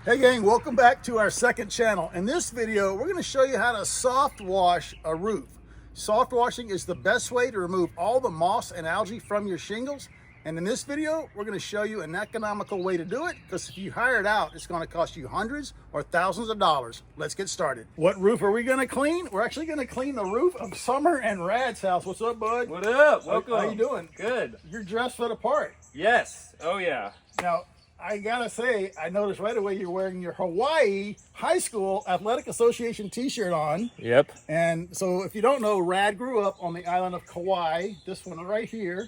Hey gang, welcome back to our second channel. In this video, we're going to show you how to soft wash a roof. Soft washing is the best way to remove all the moss and algae from your shingles. And in this video, we're going to show you an economical way to do it, because if you hire it out, it's going to cost you hundreds or thousands of dollars. Let's get started. What roof are we going to clean? We're actually going to clean the roof of Summer and Rad's house. What's up, bud? What up? Welcome. How you doing? Good. You're dressed for the part. Yes. Oh yeah. Now, I gotta say, I noticed right away you're wearing your Hawaii High School Athletic Association t-shirt on. Yep. And so if you don't know, Rad grew up on the island of Kauai, this one right here.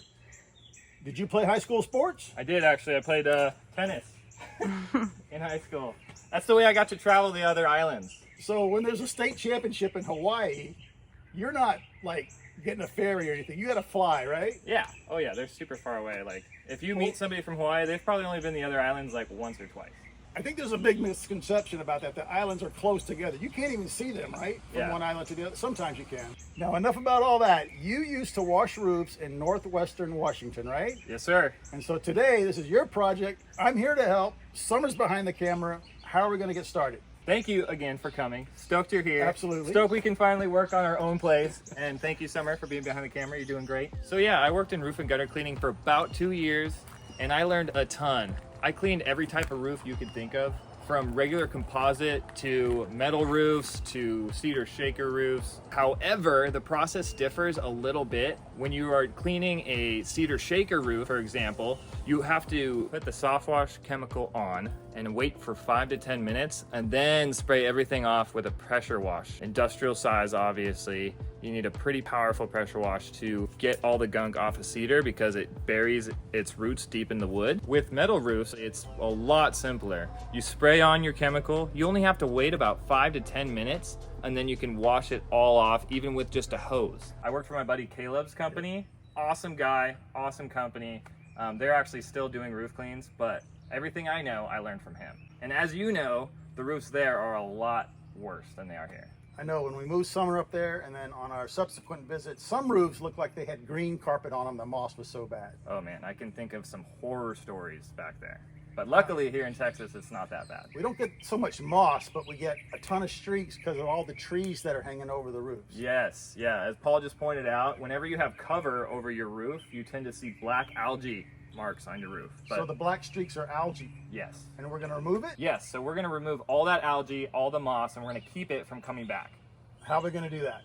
Did you play high school sports? I did actually. I played tennis in high school. That's the way I got to travel the other islands. So when there's a state championship in Hawaii, you're not like getting a ferry or anything. You gotta fly, right? Yeah. Oh yeah. They're super far away. Like if you meet somebody from Hawaii, they've probably only been the other islands like once or twice. I think there's a big misconception about that. The islands are close together. You can't even see them, right? From Yeah. one island to the other. Sometimes you can. Now, enough about all that. You used to wash roofs in northwestern Washington, right? Yes, sir. And so today, this is your project. I'm here to help. Summer's behind the camera. How are we going to get started? Thank you again for coming. Stoked you're here. Absolutely. Stoked we can finally work on our own place. And thank you, Summer, for being behind the camera. You're doing great. So yeah, I worked in roof and gutter cleaning for about 2 years, and I learned a ton. I cleaned every type of roof you could think of, from regular composite to metal roofs to cedar shaker roofs. However, the process differs a little bit. When you are cleaning a cedar shaker roof, for example, you have to put the soft wash chemical on and wait for 5 to 10 minutes and then spray everything off with a pressure wash. Industrial size, obviously. You need a pretty powerful pressure wash to get all the gunk off of cedar because it buries its roots deep in the wood. With metal roofs, it's a lot simpler. You spray on your chemical, you only have to wait about 5 to 10 minutes, and then you can wash it all off, even with just a hose. I worked for my buddy Caleb's company. Awesome guy, awesome company. They're actually still doing roof cleans, but everything I know, I learned from him. And as you know, the roofs there are a lot worse than they are here. I know when we moved Summer up there, and then on our subsequent visits, some roofs looked like they had green carpet on them. The moss was so bad. Oh man, I can think of some horror stories back there. But luckily here in Texas, it's not that bad. We don't get so much moss, but we get a ton of streaks because of all the trees that are hanging over the roofs. Yes, yeah, as Paul just pointed out, whenever you have cover over your roof, you tend to see black algae marks on your roof. But So the black streaks are algae, yes. and we're going to remove it? Yes, so we're gonna remove all that algae, all the moss, and we're gonna keep it from coming back. How are we going to do that?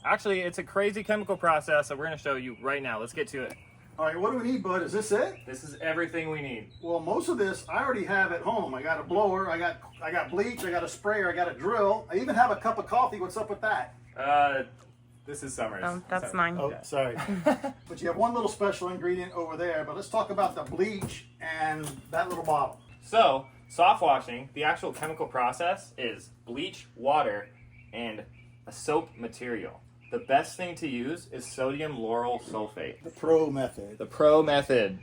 Actually, it's a crazy chemical process, so we're gonna show you right now. Let's get to it. All right, what do we need, bud? Is this it? This is everything we need. Well, most of this I already have at home. I got a blower, I got bleach, I got a sprayer, I got a drill. I even have a cup of coffee. What's up with that? This is Summer's. Oh, that's mine. Oh, sorry. But you have one little special ingredient over there. But let's talk about the bleach and that little bottle. So, soft washing, the actual chemical process is bleach, water, and a soap material. The best thing to use is sodium lauryl sulfate. The pro method. The pro method.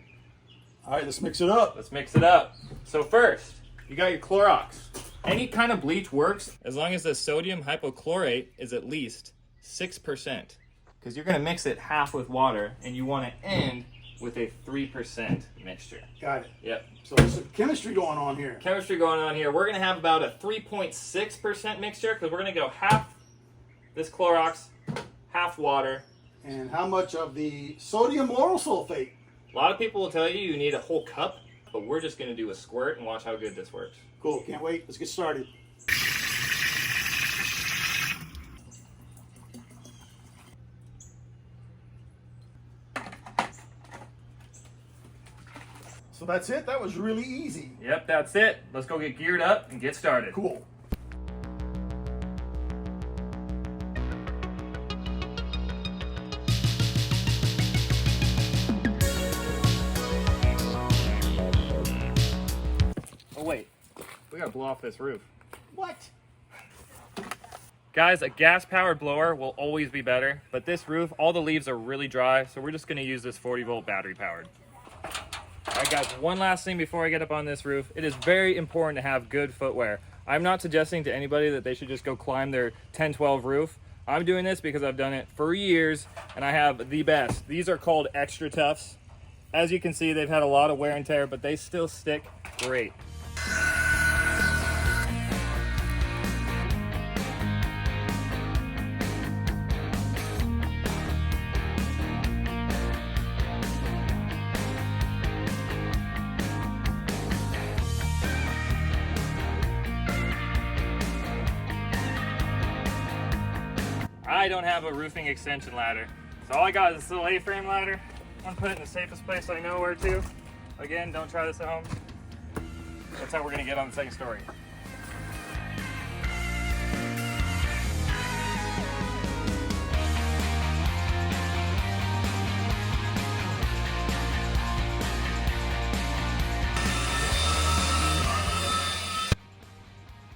All right, let's mix it up. Let's mix it up. So first, you got your Clorox. Any kind of bleach works as long as the sodium hypochlorite is at least 6%. Because you're going to mix it half with water, and you want to end with a 3% mixture. Got it. Yep. So there's some chemistry going on here. Chemistry going on here. We're going to have about a 3.6% mixture because we're going to go half this Clorox, half water. And how much of the sodium lauryl sulfate? A lot of people will tell you you need a whole cup, but we're just going to do a squirt and watch how good this works. Cool, can't wait. Let's get started. So that's it. That was really easy. Yep, that's it. Let's go get geared up and get started. Cool. Oh wait, we gotta blow off this roof. What? Guys, a gas-powered blower will always be better, but this roof, all the leaves are really dry, so we're just gonna use this 40-volt battery-powered. All right, guys, one last thing before I get up on this roof. It is very important to have good footwear. I'm not suggesting to anybody that they should just go climb their 10-12 roof. I'm doing this because I've done it for years, and I have the best. These are called Extra Toughs. As you can see, they've had a lot of wear and tear, but they still stick great. I don't have a roofing extension ladder. So all I got is this little A-frame ladder. I'm gonna put it in the safest place I know where to. Again, don't try this at home. That's how we're gonna get on the second story.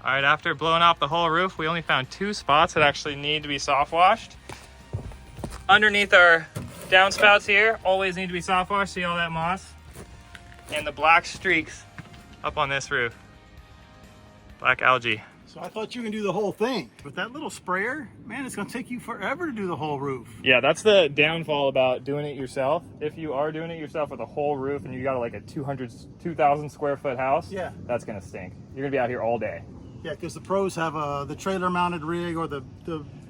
All right, after blowing off the whole roof, we only found 2 spots that actually need to be soft washed. Underneath our downspouts here, always need to be soft washed. See all that moss? And the black streaks up on this roof. Black algae. So I thought you were gonna do the whole thing. But that little sprayer, man, it's gonna take you forever to do the whole roof. Yeah, that's the downfall about doing it yourself. If you are doing it yourself with a whole roof and you got like a 2,000 square foot house, yeah, that's gonna stink. You're gonna be out here all day. Yeah, because the pros have the trailer mounted rig or the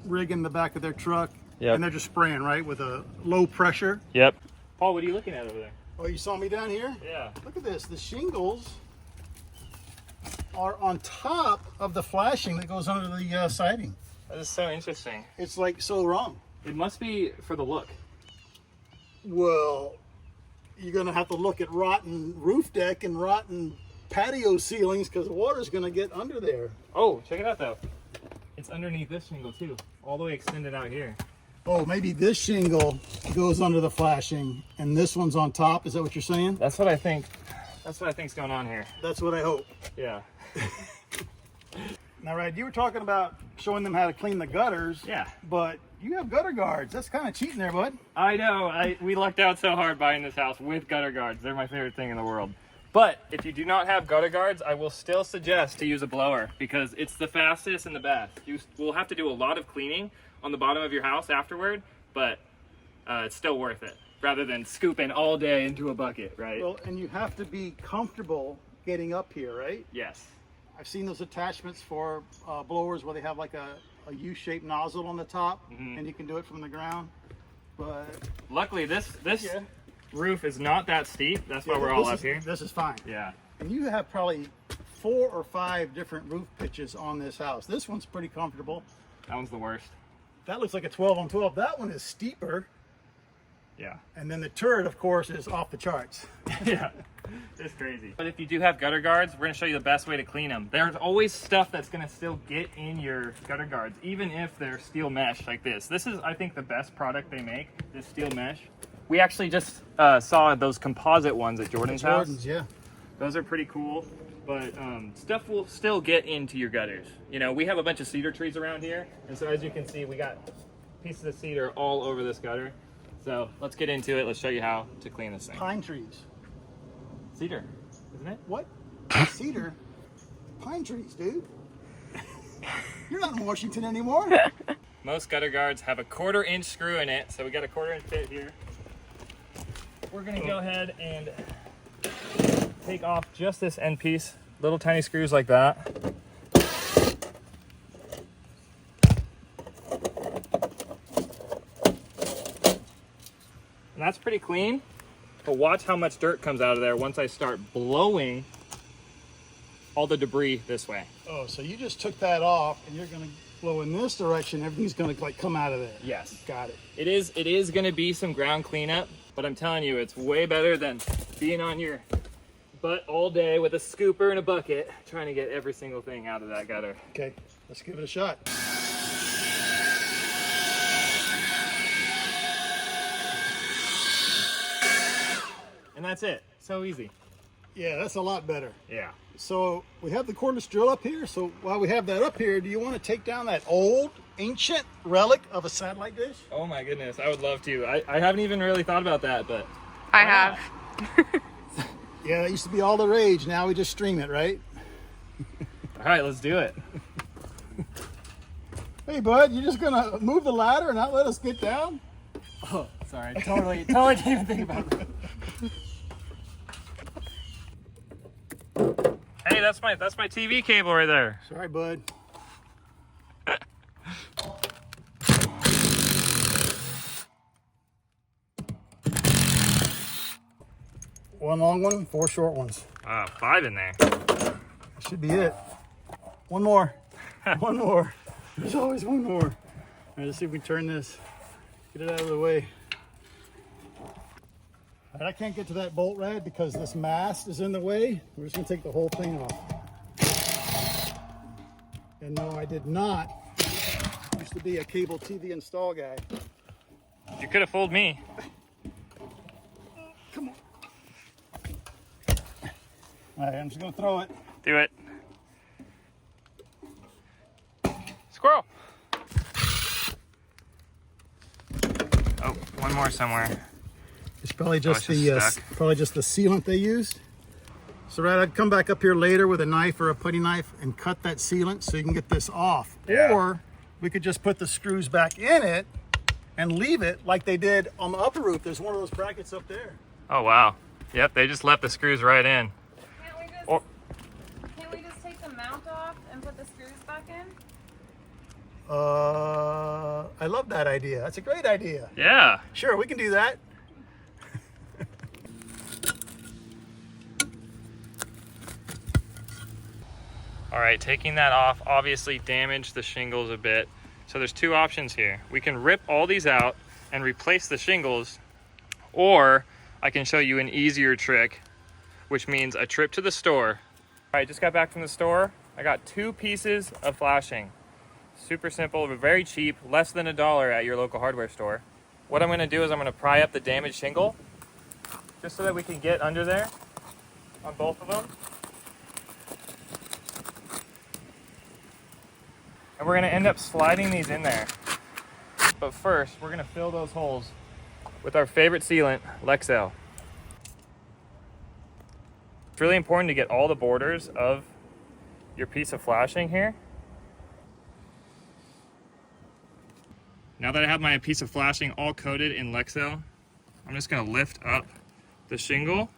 rig in the back of their truck. Yep. And they're just spraying, right, with a low pressure. Yep. Paul, what are you looking at over there? Oh, you saw me down here? Yeah. Look at this. The shingles are on top of the flashing that goes under the siding. That is so interesting. It's like so wrong. It must be for the look. Well, you're going to have to look at rotten roof deck and rotten patio ceilings because the water's going to get under there. Oh, check it out though. It's underneath this shingle too, all the way extended out here. Oh, maybe this shingle goes under the flashing and this one's on top. Is that what you're saying? That's what I think. That's what I think's going on here. That's what I hope. Yeah. Now, Rad, you were talking about showing them how to clean the gutters. Yeah. But you have gutter guards. That's kind of cheating there, bud. I know. We lucked out so hard buying this house with gutter guards. They're my favorite thing in the world. But if you do not have gutter guards, I will still suggest to use a blower because it's the fastest and the best. You will have to do a lot of cleaning on the bottom of your house afterward, but it's still worth it rather than scooping all day into a bucket, right? Well, and you have to be comfortable getting up here, right? Yes. I've seen those attachments for blowers where they have like a U-shaped nozzle on the top, and you can do it from the ground. But luckily, this roof is not that steep. That's why we're all up here. This is fine. Yeah. And you have probably 4 or 5 different roof pitches on this house. This one's pretty comfortable. That one's the worst. That looks like a 12 on 12. That one is steeper. Yeah. And then the turret, of course, is off the charts. Yeah. It's crazy. But if you do have gutter guards, we're going to show you the best way to clean them. There's always stuff that's going to still get in your gutter guards, even if they're steel mesh like this. This is, I think, the best product they make, this steel mesh. We actually just saw those composite ones at Jordan's house. Yeah. Those are pretty cool, but stuff will still get into your gutters. You know, we have a bunch of cedar trees around here, and so as you can see, we got pieces of cedar all over this gutter. So let's get into it. Let's show you how to clean this thing. Pine trees. Cedar, isn't it? What? Cedar? Pine trees, dude. You're not in Washington anymore. Most gutter guards have a 1/4 inch screw in it, so we got a 1/4 inch bit here. We're gonna go ahead and take off just this end piece, little tiny screws like that. And that's pretty clean, but watch how much dirt comes out of there once I start blowing all the debris this way. Oh, so you just took that off and you're gonna blow in this direction, everything's gonna like come out of there. Yes. Got it. It is gonna be some ground cleanup, but I'm telling you, it's way better than being on your butt all day with a scooper and a bucket trying to get every single thing out of that gutter. Okay, let's give it a shot. And that's it. So easy. Yeah, that's a lot better. Yeah. So we have the cordless drill up here. So while we have that up here, do you want to take down that old, ancient relic of a satellite dish? Oh my goodness, I would love to. I haven't even really thought about that, but I have. Yeah, that used to be all the rage. Now we just stream it, right? All right, let's do it. Hey, bud, you just gonna move the ladder and not let us get down? Oh, sorry. Totally didn't even think about that. Hey, that's my TV cable right there. Sorry, bud. One long one, 4 short ones. 5 in there. That should be it. One more. One more. There's always one more. right, let's see if we can turn this, get it out of the way. All right, I can't get to that bolt rad because this mast is in the way. We're just gonna take the whole thing off. And no, I did not used to be a cable TV install guy. You could have fooled me. Come on. All right, I'm just gonna throw it. Do it. Squirrel. Oh, one more somewhere. It's probably just it's the sealant they used. So Rad, I'd come back up here later with a knife or a putty knife and cut that sealant so you can get this off. Yeah. Or we could just put the screws back in it and leave it like they did on the upper roof. There's one of those brackets up there. Oh wow. Yep, they just left the screws right in. Can't we just take the mount off and put the screws back in? I love that idea. That's a great idea. Yeah. Sure, we can do that. All right, taking that off obviously damaged the shingles a bit. So there's two options here. We can rip all these out and replace the shingles, or I can show you an easier trick, which means a trip to the store. All right, just got back from the store. I got 2 pieces of flashing. Super simple, but very cheap, less than $1 at your local hardware store. What I'm gonna do is I'm gonna pry up the damaged shingle, just so that we can get under there on both of them. And we're gonna end up sliding these in there. But first, we're gonna fill those holes with our favorite sealant, Lexel. It's really important to get all the borders of your piece of flashing here. Now that I have my piece of flashing all coated in Lexel, I'm just gonna lift up the shingle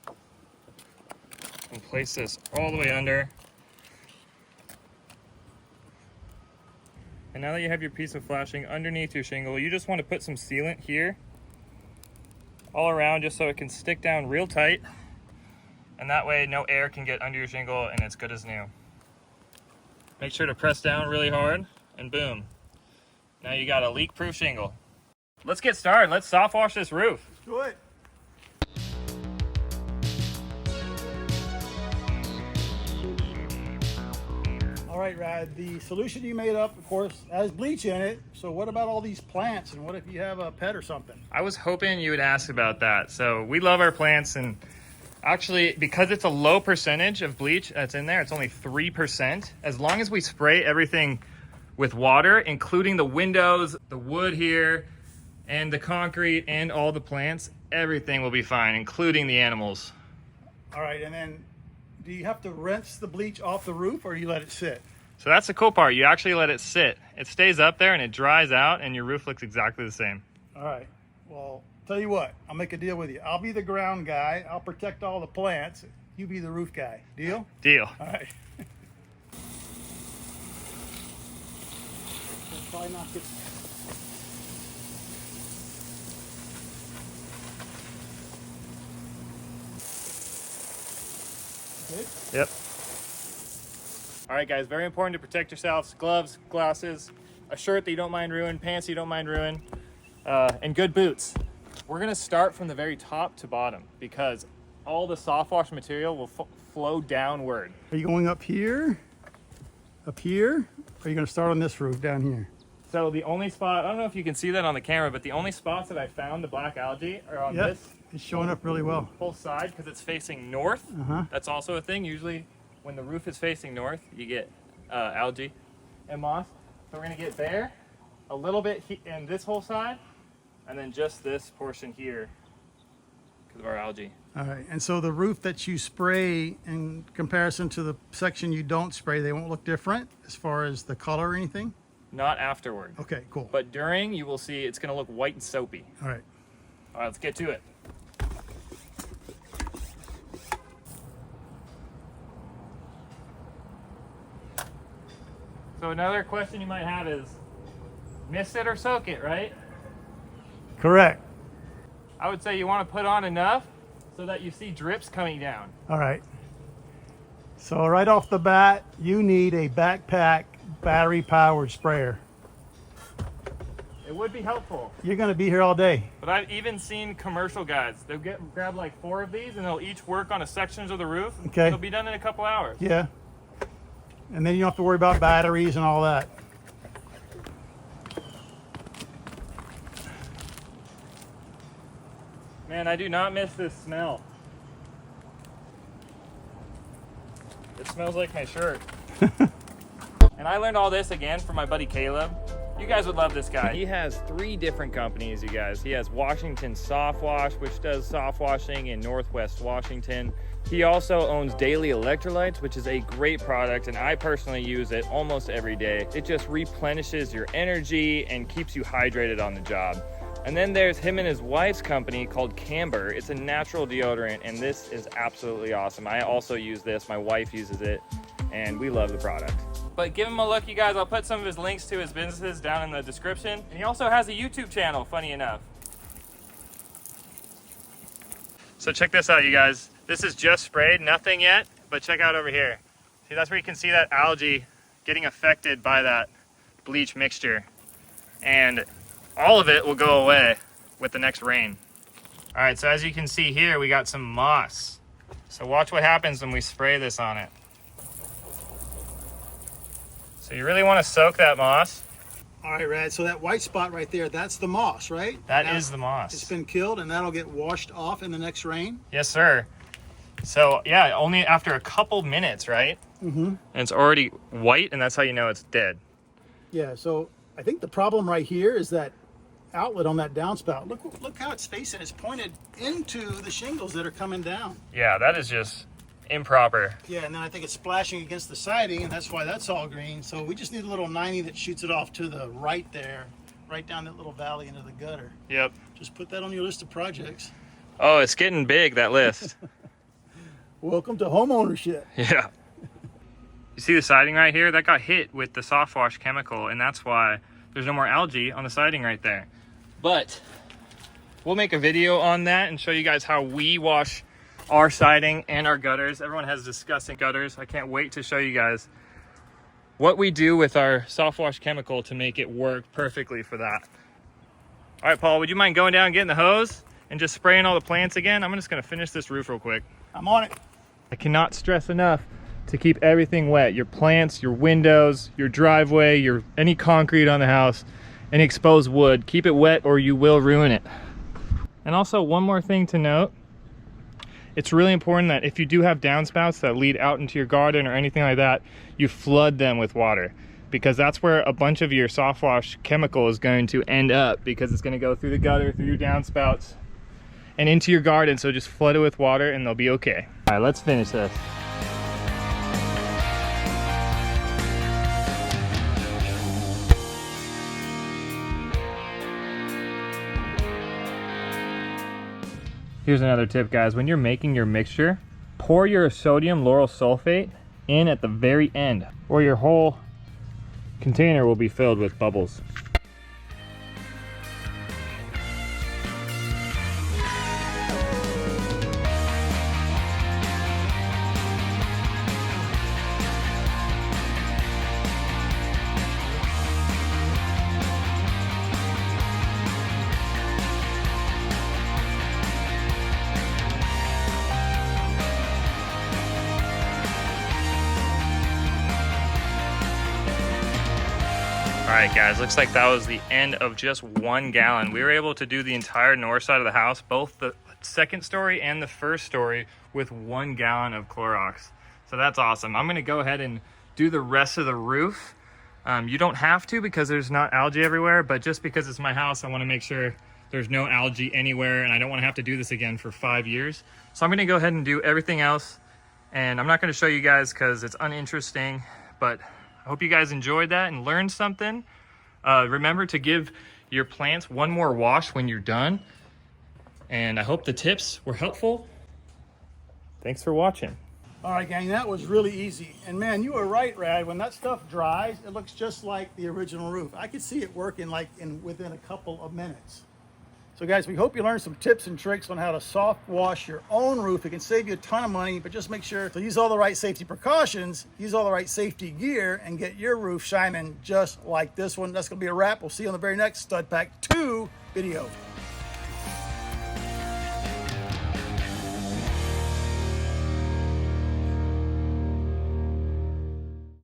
and place this all the way under. And now that you have your piece of flashing underneath your shingle, you just want to put some sealant here all around just so it can stick down real tight. And that way no air can get under your shingle and it's good as new. Make sure to press down really hard and boom. Now you got a leak-proof shingle. Let's get started. Let's soft wash this roof. Let's do it. All right, Rad, the solution you made up, of course, has bleach in it. So what about all these plants? And what if you have a pet or something? I was hoping you would ask about that. So we love our plants, and actually, because it's a low percentage of bleach that's in there, it's only 3%. As long as we spray everything with water, including the windows, the wood here, and the concrete, and all the plants, everything will be fine, including the animals. All right, and then do you have to rinse the bleach off the roof or do you let it sit? So that's the cool part. You actually let it sit. It stays up there and it dries out and your roof looks exactly the same. All right, well, tell you what, I'll make a deal with you. I'll be the ground guy. I'll protect all the plants. You be the roof guy. Deal? Deal. All right. Probably not get... Okay. Yep. All right, guys, very important to protect yourselves. Gloves, glasses, a shirt that you don't mind ruin, pants you don't mind ruin, and good boots. We're gonna start from the very top to bottom because all the soft wash material will flow downward. Are you going up here? Up here? Or are you gonna start on this roof down here? So the only spot, I don't know if you can see that on the camera, but the only spots that I found the black algae are on Yep, this it's showing up really well. whole side because it's facing north. Uh-huh. That's also a thing. Usually when the roof is facing north, you get algae and moss. So we're gonna get there, a little bit in this whole side, and then just this portion here because of our algae. All right, and so the roof that you spray in comparison to the section you don't spray, they won't look different as far as the color or anything? Not afterward. Okay, cool. But during, you will see it's gonna look white and soapy. All right. All right, let's get to it. So another question you might have is, mist it or soak it, right? Correct. I would say you want to put on enough so that you see drips coming down. All right. So right off the bat, you need a backpack battery-powered sprayer. It would be helpful. You're gonna be here all day. But I've even seen commercial guys. They'll grab like 4 of these and they'll each work on a section of the roof. Okay. It'll be done in a couple hours. Yeah. And then you don't have to worry about batteries and all that. Man, I do not miss this smell. It smells like my shirt. And I learned all this again from my buddy Caleb. You guys would love this guy. He has 3 different companies, you guys. He has Washington Soft Wash, which does soft washing in Northwest Washington. He also owns Daily Electrolytes, which is a great product, and I personally use it almost every day. It just replenishes your energy and keeps you hydrated on the job. And then there's him and his wife's company called Camber. It's a natural deodorant, and this is absolutely awesome. I also use this, my wife uses it, and we love the product. But give him a look, you guys. I'll put some of his links to his businesses down in the description. And he also has a YouTube channel, funny enough. So check this out, you guys. This is just sprayed, nothing yet, but check out over here. See, that's where you can see that algae getting affected by that bleach mixture. And all of it will go away with the next rain. All right, so as you can see here, we got some moss. So watch what happens when we spray this on it. So you really want to soak that moss. All right, Rad, so that white spot right there, that's the moss, right? That is the moss. It's been killed and that'll get washed off in the next rain? Yes, sir. So yeah, only after a couple minutes, right? Mm-hmm. And it's already white, and that's how you know it's dead. Yeah, so I think the problem right here is that outlet on that downspout. Look how it's facing. It's pointed into the shingles that are coming down. Yeah, that is just improper. Yeah, and then I think it's splashing against the siding, and that's why that's all green. So we just need a little 90 that shoots it off to the right there, right down that little valley into the gutter. Yep. Just put that on your list of projects. Oh, it's getting big, that list. Welcome to home ownership. Yeah. You see the siding right here? That got hit with the soft wash chemical, and that's why there's no more algae on the siding right there. But we'll make a video on that and show you guys how we wash our siding and our gutters. Everyone has disgusting gutters. I can't wait to show you guys what we do with our soft wash chemical to make it work perfectly for that. All right, Paul, would you mind going down and getting the hose and just spraying all the plants again? I'm just gonna finish this roof real quick. I'm on it. I cannot stress enough to keep everything wet. Your plants, your windows, your driveway, any concrete on the house, any exposed wood. Keep it wet or you will ruin it. And also one more thing to note, it's really important that if you do have downspouts that lead out into your garden or anything like that, you flood them with water, because that's where a bunch of your soft wash chemical is going to end up, because it's going to go through the gutter, through your downspouts, and into your garden. So just flood it with water and they'll be okay. All right, let's finish this. Here's another tip, guys. When you're making your mixture, pour your sodium lauryl sulfate in at the very end, or your whole container will be filled with bubbles. All right, guys, looks like that was the end of just 1 gallon. We were able to do the entire north side of the house, both the second story and the first story, with 1 gallon of Clorox. So that's awesome. I'm gonna go ahead and do the rest of the roof. You don't have to, because there's not algae everywhere, but just because it's my house, I wanna make sure there's no algae anywhere, and I don't wanna have to do this again for 5 years. So I'm gonna go ahead and do everything else, and I'm not gonna show you guys because it's uninteresting, but I hope you guys enjoyed that and learned something. Remember to give your plants one more wash when you're done. And I hope the tips were helpful. Thanks for watching. All right, gang, that was really easy. And man, you were right, Rad. When that stuff dries, it looks just like the original roof. I could see it working like within a couple of minutes. So guys, we hope you learned some tips and tricks on how to soft wash your own roof. It can save you a ton of money, but just make sure to use all the right safety precautions, use all the right safety gear, and get your roof shining just like this one. That's gonna be a wrap. We'll see you on the very next Stud Pack 2 video.